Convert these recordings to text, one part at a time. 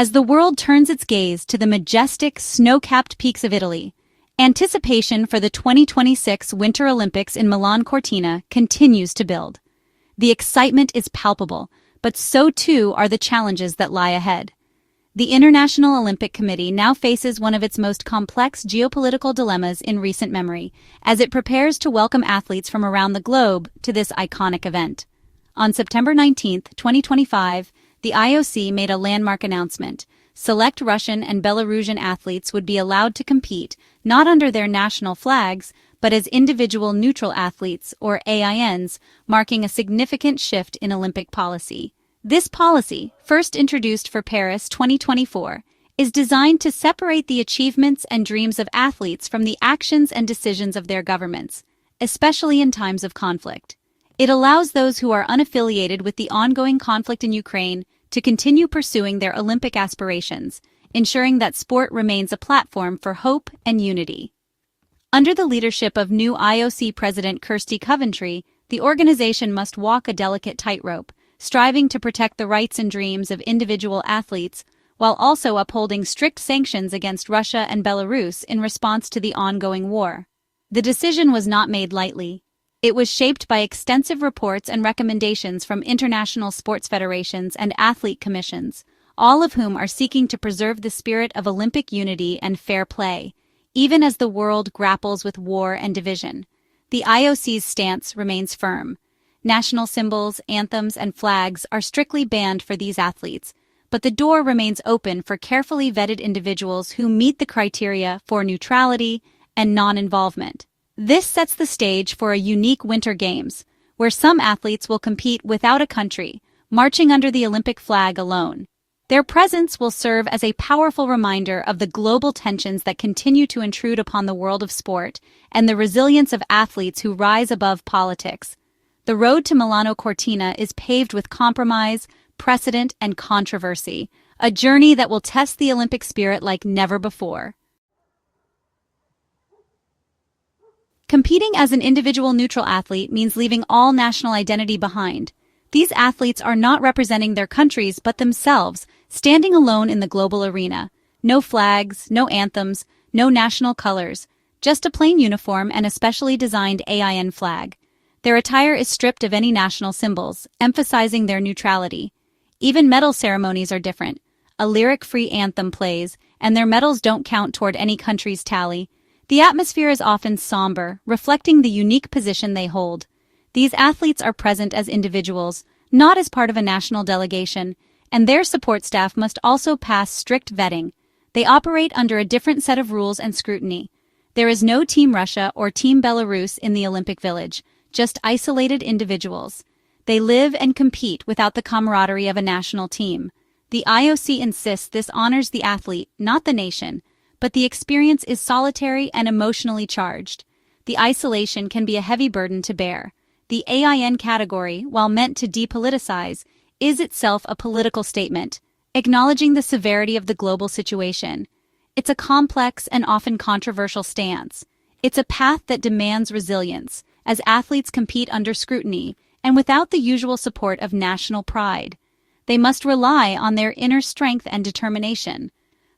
As the world turns its gaze to the majestic, snow-capped peaks of Italy, anticipation for the 2026 Winter Olympics in Milan Cortina continues to build. The excitement is palpable, but so too are the challenges that lie ahead. The International Olympic Committee now faces one of its most complex geopolitical dilemmas in recent memory, as it prepares to welcome athletes from around the globe to this iconic event. On September 19, 2025, the IOC made a landmark announcement. Select Russian and Belarusian athletes would be allowed to compete, not under their national flags, but as individual neutral athletes, or AINs, marking a significant shift in Olympic policy. This policy, first introduced for Paris 2024, is designed to separate the achievements and dreams of athletes from the actions and decisions of their governments, especially in times of conflict. It allows those who are unaffiliated with the ongoing conflict in Ukraine to continue pursuing their Olympic aspirations, ensuring that sport remains a platform for hope and unity. Under the leadership of new IOC President Kirsty Coventry, the organization must walk a delicate tightrope, striving to protect the rights and dreams of individual athletes while also upholding strict sanctions against Russia and Belarus in response to the ongoing war. The decision was not made lightly. It was shaped by extensive reports and recommendations from international sports federations and athlete commissions, all of whom are seeking to preserve the spirit of Olympic unity and fair play, even as the world grapples with war and division. The IOC's stance remains firm. National symbols, anthems, and flags are strictly banned for these athletes, but the door remains open for carefully vetted individuals who meet the criteria for neutrality and non-involvement. This sets the stage for a unique Winter Games, where some athletes will compete without a country, marching under the Olympic flag alone. Their presence will serve as a powerful reminder of the global tensions that continue to intrude upon the world of sport and the resilience of athletes who rise above politics. The road to Milano Cortina is paved with compromise, precedent, and controversy, a journey that will test the Olympic spirit like never before. Competing as an individual neutral athlete means leaving all national identity behind. These athletes are not representing their countries but themselves, standing alone in the global arena. No flags, no anthems, no national colors, just a plain uniform and a specially designed AIN flag. Their attire is stripped of any national symbols, emphasizing their neutrality. Even medal ceremonies are different. A lyric-free anthem plays, and their medals don't count toward any country's tally. The atmosphere is often somber, reflecting the unique position they hold. These athletes are present as individuals, not as part of a national delegation, and their support staff must also pass strict vetting. They operate under a different set of rules and scrutiny. There is no Team Russia or Team Belarus in the Olympic Village, just isolated individuals. They live and compete without the camaraderie of a national team. The IOC insists this honors the athlete, not the nation, but the experience is solitary and emotionally charged. The isolation can be a heavy burden to bear. The AIN category, while meant to depoliticize, is itself a political statement, acknowledging the severity of the global situation. It's a complex and often controversial stance. It's a path that demands resilience, as athletes compete under scrutiny and without the usual support of national pride. They must rely on their inner strength and determination.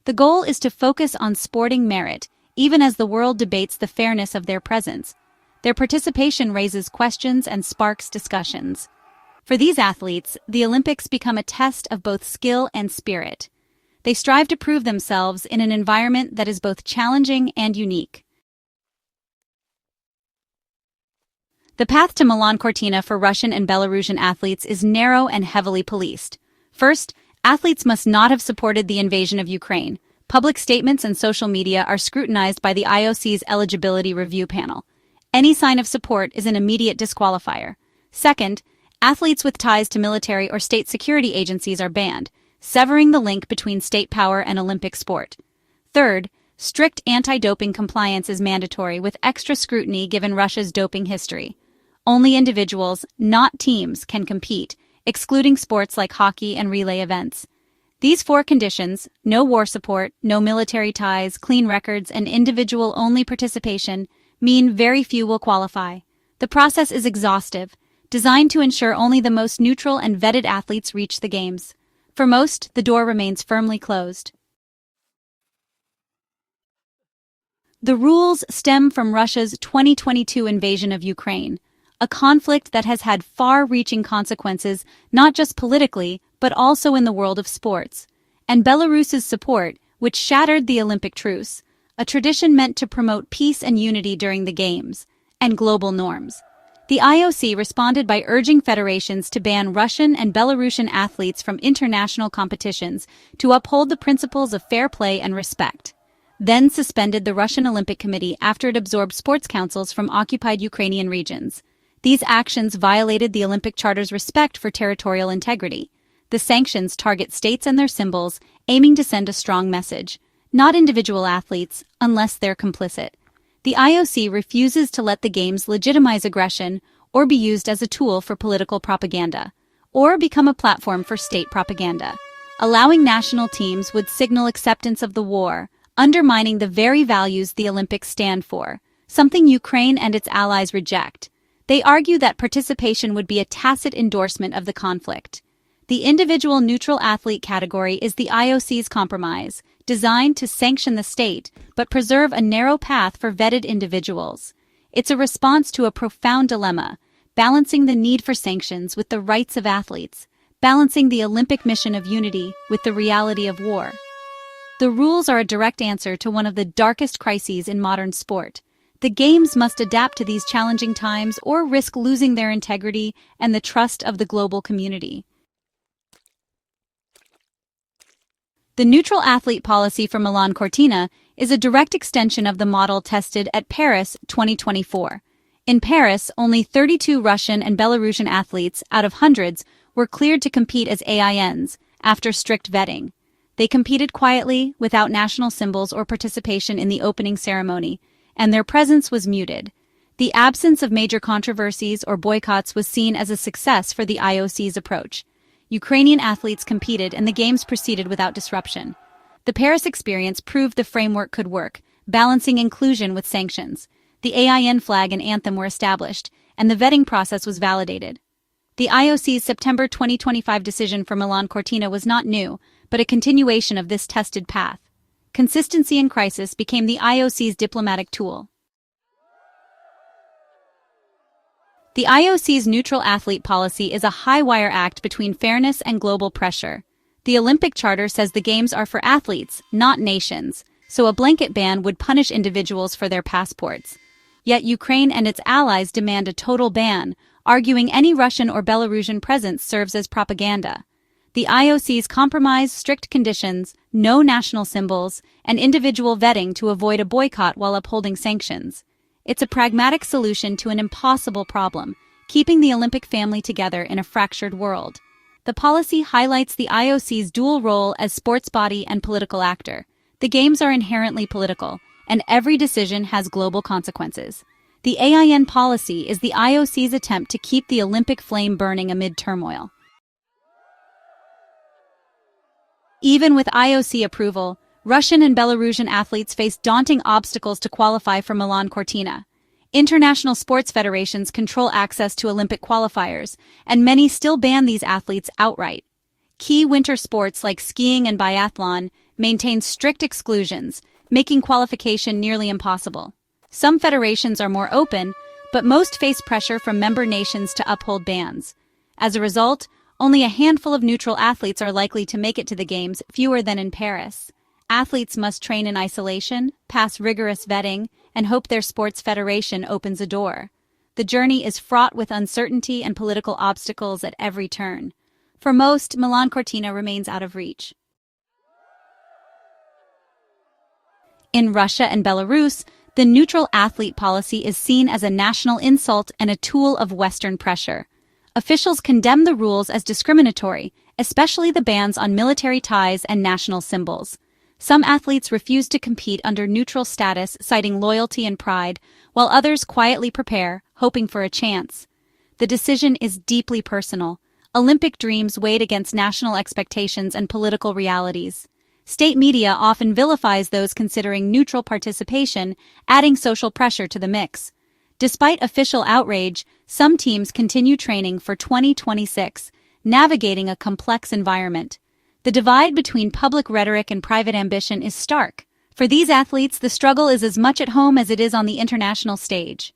The goal is to focus on sporting merit, even as the world debates the fairness of their presence. Their participation raises questions and sparks discussions. For these athletes, the Olympics become a test of both skill and spirit. They strive to prove themselves in an environment that is both challenging and unique. The path to Milan Cortina for Russian and Belarusian athletes is narrow and heavily policed. First, athletes must not have supported the invasion of Ukraine. Public statements and social media are scrutinized by the IOC's eligibility review panel. Any sign of support is an immediate disqualifier. Second, athletes with ties to military or state security agencies are banned, severing the link between state power and Olympic sport. Third, strict anti-doping compliance is mandatory with extra scrutiny given Russia's doping history. Only individuals, not teams, can compete, excluding sports like hockey and relay events. These four conditions, no war support, no military ties, clean records, and individual-only participation, mean very few will qualify. The process is exhaustive, designed to ensure only the most neutral and vetted athletes reach the Games. For most, the door remains firmly closed. The rules stem from Russia's 2022 invasion of Ukraine, a conflict that has had far-reaching consequences not just politically, but also in the world of sports, and Belarus's support, which shattered the Olympic truce, a tradition meant to promote peace and unity during the Games, and global norms. The IOC responded by urging federations to ban Russian and Belarusian athletes from international competitions to uphold the principles of fair play and respect, then suspended the Russian Olympic Committee after it absorbed sports councils from occupied Ukrainian regions. These actions violated the Olympic Charter's respect for territorial integrity. The sanctions target states and their symbols, aiming to send a strong message, not individual athletes, unless they're complicit. The IOC refuses to let the Games legitimize aggression or be used as a tool for political propaganda, or become a platform for state propaganda. Allowing national teams would signal acceptance of the war, undermining the very values the Olympics stand for, something Ukraine and its allies reject. They argue that participation would be a tacit endorsement of the conflict. The individual neutral athlete category is the IOC's compromise, designed to sanction the state but preserve a narrow path for vetted individuals. It's a response to a profound dilemma, balancing the need for sanctions with the rights of athletes, balancing the Olympic mission of unity with the reality of war. The rules are a direct answer to one of the darkest crises in modern sport. The Games must adapt to these challenging times or risk losing their integrity and the trust of the global community. The neutral athlete policy for Milan Cortina is a direct extension of the model tested at Paris 2024. In Paris, only 32 Russian and Belarusian athletes out of hundreds were cleared to compete as AINs after strict vetting. They competed quietly, without national symbols or participation in the opening ceremony, and their presence was muted. The absence of major controversies or boycotts was seen as a success for the IOC's approach. Ukrainian athletes competed and the Games proceeded without disruption. The Paris experience proved the framework could work, balancing inclusion with sanctions. The AIN flag and anthem were established, and the vetting process was validated. The IOC's September 2025 decision for Milan Cortina was not new, but a continuation of this tested path. Consistency in crisis became the IOC's diplomatic tool. The IOC's neutral athlete policy is a high-wire act between fairness and global pressure. The Olympic Charter says the Games are for athletes, not nations, so a blanket ban would punish individuals for their passports. Yet Ukraine and its allies demand a total ban, arguing any Russian or Belarusian presence serves as propaganda. The IOC's compromise strict conditions, no national symbols, and individual vetting to avoid a boycott while upholding sanctions. It's a pragmatic solution to an impossible problem, keeping the Olympic family together in a fractured world. The policy highlights the IOC's dual role as sports body and political actor. The Games are inherently political, and every decision has global consequences. The AIN policy is the IOC's attempt to keep the Olympic flame burning amid turmoil. Even with IOC approval, Russian and Belarusian athletes face daunting obstacles to qualify for Milan Cortina. International sports federations control access to Olympic qualifiers, and many still ban these athletes outright. Key winter sports like skiing and biathlon maintain strict exclusions, making qualification nearly impossible. Some federations are more open, but most face pressure from member nations to uphold bans. As a result, only a handful of neutral athletes are likely to make it to the Games, fewer than in Paris. Athletes must train in isolation, pass rigorous vetting, and hope their sports federation opens a door. The journey is fraught with uncertainty and political obstacles at every turn. For most, Milan Cortina remains out of reach. In Russia and Belarus, the neutral athlete policy is seen as a national insult and a tool of Western pressure. Officials condemn the rules as discriminatory, especially the bans on military ties and national symbols. Some athletes refuse to compete under neutral status, citing loyalty and pride, while others quietly prepare, hoping for a chance. The decision is deeply personal. Olympic dreams weighed against national expectations and political realities. State media often vilifies those considering neutral participation, adding social pressure to the mix. Despite official outrage, some teams continue training for 2026, navigating a complex environment. The divide between public rhetoric and private ambition is stark. For these athletes, the struggle is as much at home as it is on the international stage.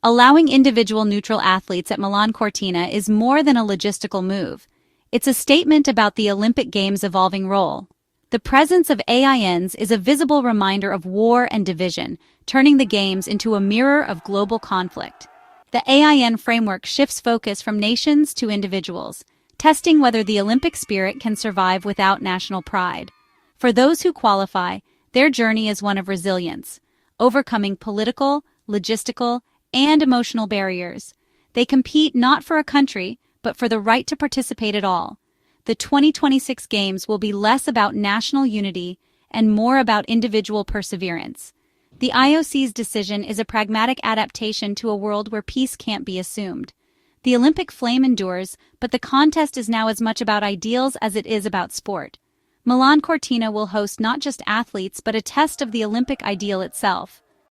Allowing individual neutral athletes at Milan Cortina is more than a logistical move. It's a statement about the Olympic Games' evolving role. The presence of AINs is a visible reminder of war and division, turning the Games into a mirror of global conflict. The AIN framework shifts focus from nations to individuals, testing whether the Olympic spirit can survive without national pride. For those who qualify, their journey is one of resilience, overcoming political, logistical, and emotional barriers. They compete not for a country, but for the right to participate at all. The 2026 Games will be less about national unity and more about individual perseverance. The IOC's decision is a pragmatic adaptation to a world where peace can't be assumed. The Olympic flame endures, but the contest is now as much about ideals as it is about sport. Milan Cortina will host not just athletes but a test of the Olympic ideal itself.